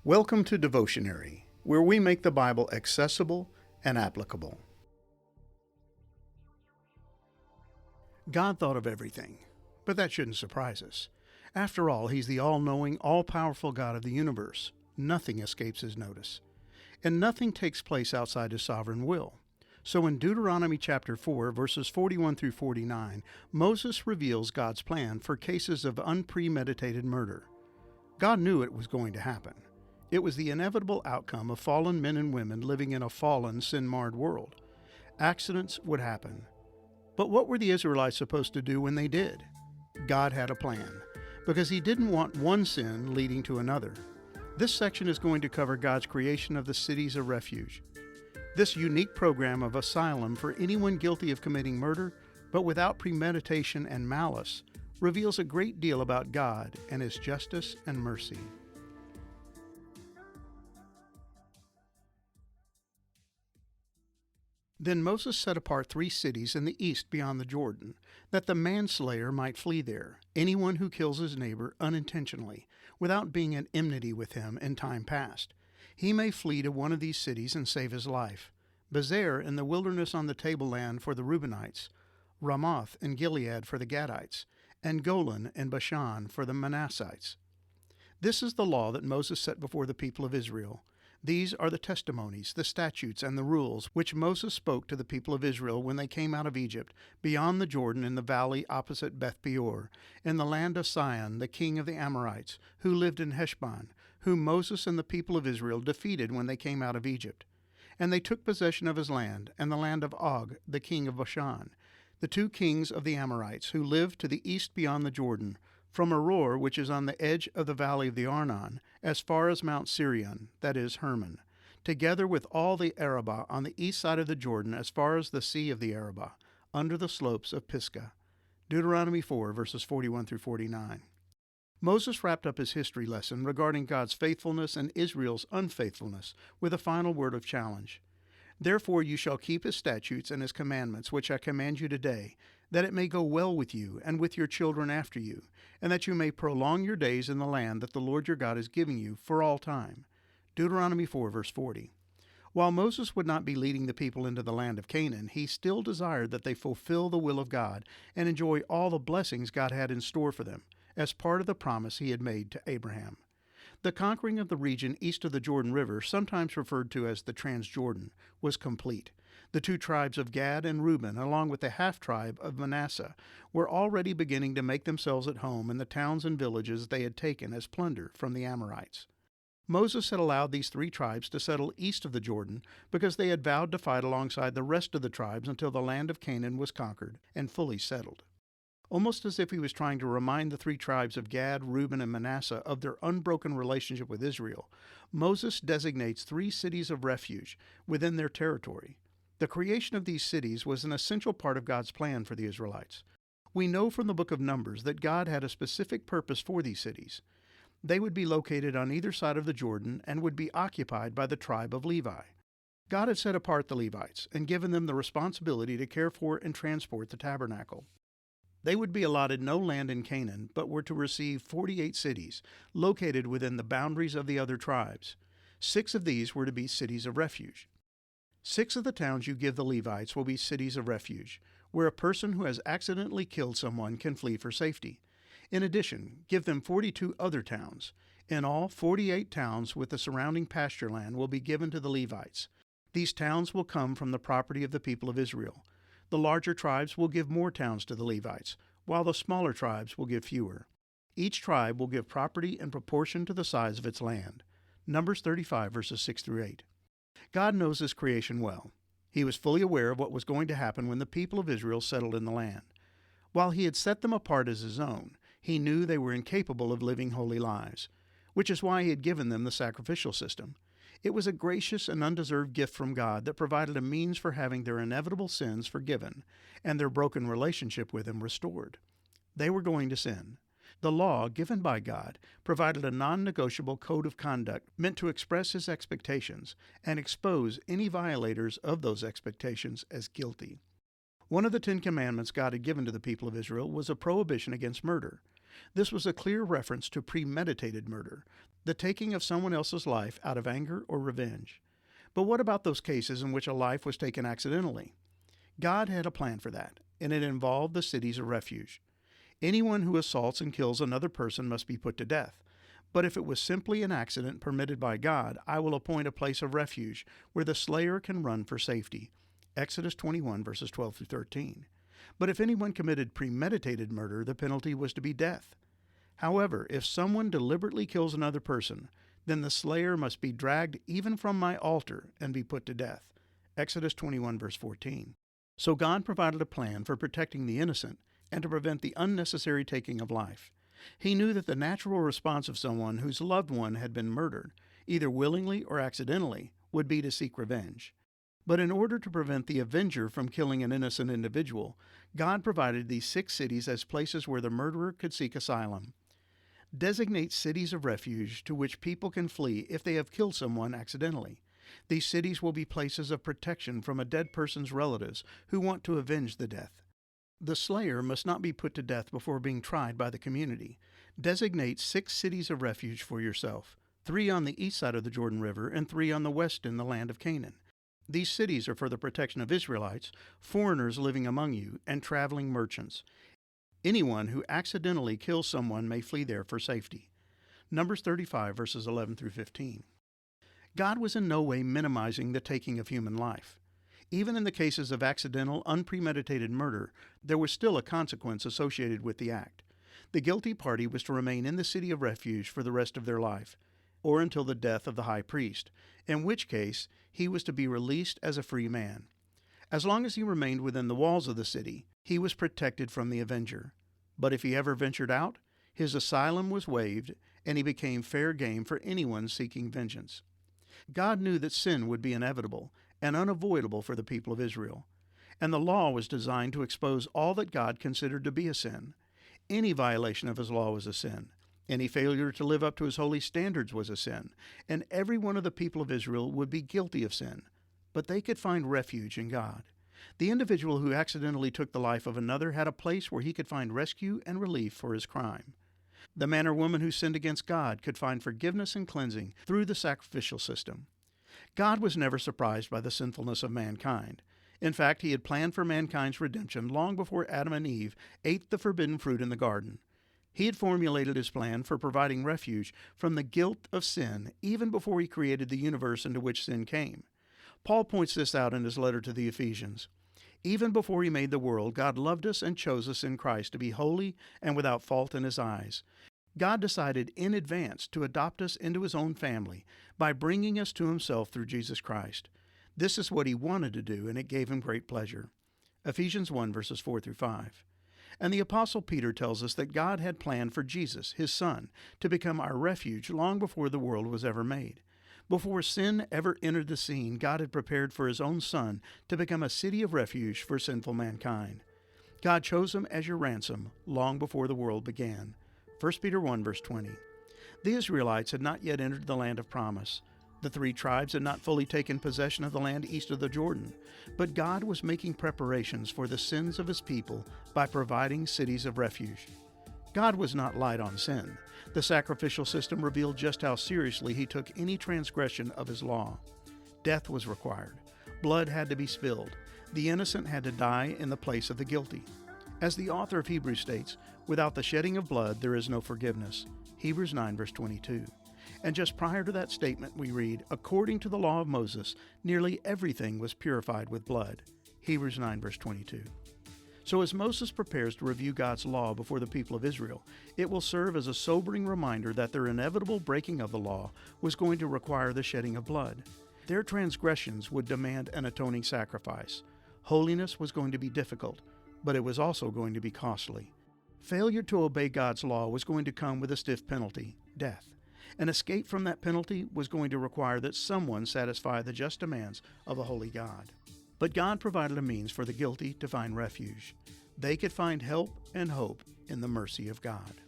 Welcome to Devotionary, where we make the Bible accessible and applicable. God thought of everything, but that shouldn't surprise us. After all, He's the all-knowing, all-powerful God of the universe. Nothing escapes His notice. And nothing takes place outside His sovereign will. So in Deuteronomy chapter 4, verses 41 through 49, Moses reveals God's plan for cases of unpremeditated murder. God knew it was going to happen. It was the inevitable outcome of fallen men and women living in a fallen, sin-marred world. Accidents would happen. But what were the Israelites supposed to do when they did? God had a plan, because He didn't want one sin leading to another. This section is going to cover God's creation of the cities of refuge. This unique program of asylum for anyone guilty of committing murder, but without premeditation and malice, reveals a great deal about God and His justice and mercy. Then Moses set apart 3 cities in the east beyond the Jordan, that the manslayer might flee there, anyone who kills his neighbor unintentionally, without being at enmity with him in time past. He may flee to one of these cities and save his life. Bezer in the wilderness on the tableland for the Reubenites, Ramoth in Gilead for the Gadites, and Golan in Bashan for the Manassites. This is the law that Moses set before the people of Israel. These are the testimonies, the statutes, and the rules which Moses spoke to the people of Israel when they came out of Egypt, beyond the Jordan in the valley opposite Beth Peor, in the land of Sihon, the king of the Amorites, who lived in Heshbon, whom Moses and the people of Israel defeated when they came out of Egypt. And they took possession of his land, and the land of Og, the king of Bashan, the 2 kings of the Amorites, who lived to the east beyond the Jordan, from Aroer, which is on the edge of the valley of the Arnon, as far as Mount Sirion, that is, Hermon, together with all the Arabah on the east side of the Jordan as far as the sea of the Arabah, under the slopes of Pisgah. Deuteronomy 4, verses 41 through 49. Moses wrapped up his history lesson regarding God's faithfulness and Israel's unfaithfulness with a final word of challenge. Therefore you shall keep His statutes and His commandments, which I command you today, that it may go well with you and with your children after you, and that you may prolong your days in the land that the Lord your God is giving you for all time. Deuteronomy 4, verse 40. While Moses would not be leading the people into the land of Canaan, he still desired that they fulfill the will of God and enjoy all the blessings God had in store for them, as part of the promise He had made to Abraham. The conquering of the region east of the Jordan River, sometimes referred to as the Transjordan, was complete. The 2 tribes of Gad and Reuben, along with the half-tribe of Manasseh, were already beginning to make themselves at home in the towns and villages they had taken as plunder from the Amorites. Moses had allowed these 3 tribes to settle east of the Jordan because they had vowed to fight alongside the rest of the tribes until the land of Canaan was conquered and fully settled. Almost as if he was trying to remind the 3 tribes of Gad, Reuben, and Manasseh of their unbroken relationship with Israel, Moses designates 3 cities of refuge within their territory. The creation of these cities was an essential part of God's plan for the Israelites. We know from the book of Numbers that God had a specific purpose for these cities. They would be located on either side of the Jordan and would be occupied by the tribe of Levi. God had set apart the Levites and given them the responsibility to care for and transport the tabernacle. They would be allotted no land in Canaan, but were to receive 48 cities, located within the boundaries of the other tribes. 6 of these were to be cities of refuge. 6 of the towns you give the Levites will be cities of refuge, where a person who has accidentally killed someone can flee for safety. In addition, give them 42 other towns. In all, 48 towns with the surrounding pasture land will be given to the Levites. These towns will come from the property of the people of Israel. The larger tribes will give more towns to the Levites, while the smaller tribes will give fewer. Each tribe will give property in proportion to the size of its land. Numbers 35, verses 6 through 8. God knows His creation well. He was fully aware of what was going to happen when the people of Israel settled in the land. While He had set them apart as His own, He knew they were incapable of living holy lives, which is why He had given them the sacrificial system. It was a gracious and undeserved gift from God that provided a means for having their inevitable sins forgiven and their broken relationship with Him restored. They were going to sin. The law, given by God, provided a non-negotiable code of conduct meant to express His expectations and expose any violators of those expectations as guilty. One of the 10 Commandments God had given to the people of Israel was a prohibition against murder. This was a clear reference to premeditated murder, the taking of someone else's life out of anger or revenge. But what about those cases in which a life was taken accidentally? God had a plan for that, and it involved the cities of refuge. Anyone who assaults and kills another person must be put to death. But if it was simply an accident permitted by God, I will appoint a place of refuge where the slayer can run for safety. Exodus 21, verses 12 through 13. But if anyone committed premeditated murder, the penalty was to be death. However, if someone deliberately kills another person, then the slayer must be dragged even from my altar and be put to death. Exodus 21, verse 14. So God provided a plan for protecting the innocent and to prevent the unnecessary taking of life. He knew that the natural response of someone whose loved one had been murdered, either willingly or accidentally, would be to seek revenge. But in order to prevent the avenger from killing an innocent individual, God provided these 6 cities as places where the murderer could seek asylum. Designate cities of refuge to which people can flee if they have killed someone accidentally. These cities will be places of protection from a dead person's relatives who want to avenge the death. The slayer must not be put to death before being tried by the community. Designate 6 cities of refuge for yourself, 3 on the east side of the Jordan River and 3 on the west in the land of Canaan. These cities are for the protection of Israelites, foreigners living among you, and traveling merchants. Anyone who accidentally kills someone may flee there for safety. Numbers 35, verses 11 through 15. God was in no way minimizing the taking of human life. Even in the cases of accidental, unpremeditated murder, there was still a consequence associated with the act. The guilty party was to remain in the city of refuge for the rest of their life, or until the death of the high priest, in which case he was to be released as a free man. As long as he remained within the walls of the city, he was protected from the avenger. But if he ever ventured out, his asylum was waived, and he became fair game for anyone seeking vengeance. God knew that sin would be inevitable and unavoidable for the people of Israel, and the law was designed to expose all that God considered to be a sin. Any violation of his law was a sin. Any failure to live up to his holy standards was a sin, and every one of the people of Israel would be guilty of sin. But they could find refuge in God. The individual who accidentally took the life of another had a place where he could find rescue and relief for his crime. The man or woman who sinned against God could find forgiveness and cleansing through the sacrificial system. God was never surprised by the sinfulness of mankind. In fact, he had planned for mankind's redemption long before Adam and Eve ate the forbidden fruit in the garden. He had formulated his plan for providing refuge from the guilt of sin even before he created the universe into which sin came. Paul points this out in his letter to the Ephesians. Even before he made the world, God loved us and chose us in Christ to be holy and without fault in his eyes. God decided in advance to adopt us into his own family by bringing us to himself through Jesus Christ. This is what he wanted to do, and it gave him great pleasure. Ephesians 1, verses 4 through 5. And the Apostle Peter tells us that God had planned for Jesus, his Son, to become our refuge long before the world was ever made. Before sin ever entered the scene, God had prepared for his own Son to become a city of refuge for sinful mankind. God chose him as your ransom long before the world began. 1 Peter 1, verse 20. The Israelites had not yet entered the land of promise. The 3 tribes had not fully taken possession of the land east of the Jordan, but God was making preparations for the sins of his people by providing cities of refuge. God was not light on sin. The sacrificial system revealed just how seriously he took any transgression of his law. Death was required. Blood had to be spilled. The innocent had to die in the place of the guilty. As the author of Hebrews states, without the shedding of blood there is no forgiveness. Hebrews 9, verse 22. And just prior to that statement we read, according to the law of Moses, nearly everything was purified with blood. Hebrews 9, verse 22. So as Moses prepares to review God's law before the people of Israel, it will serve as a sobering reminder that their inevitable breaking of the law was going to require the shedding of blood. Their transgressions would demand an atoning sacrifice. Holiness was going to be difficult, but it was also going to be costly. Failure to obey God's law was going to come with a stiff penalty, death. An escape from that penalty was going to require that someone satisfy the just demands of a holy God. But God provided a means for the guilty to find refuge. They could find help and hope in the mercy of God.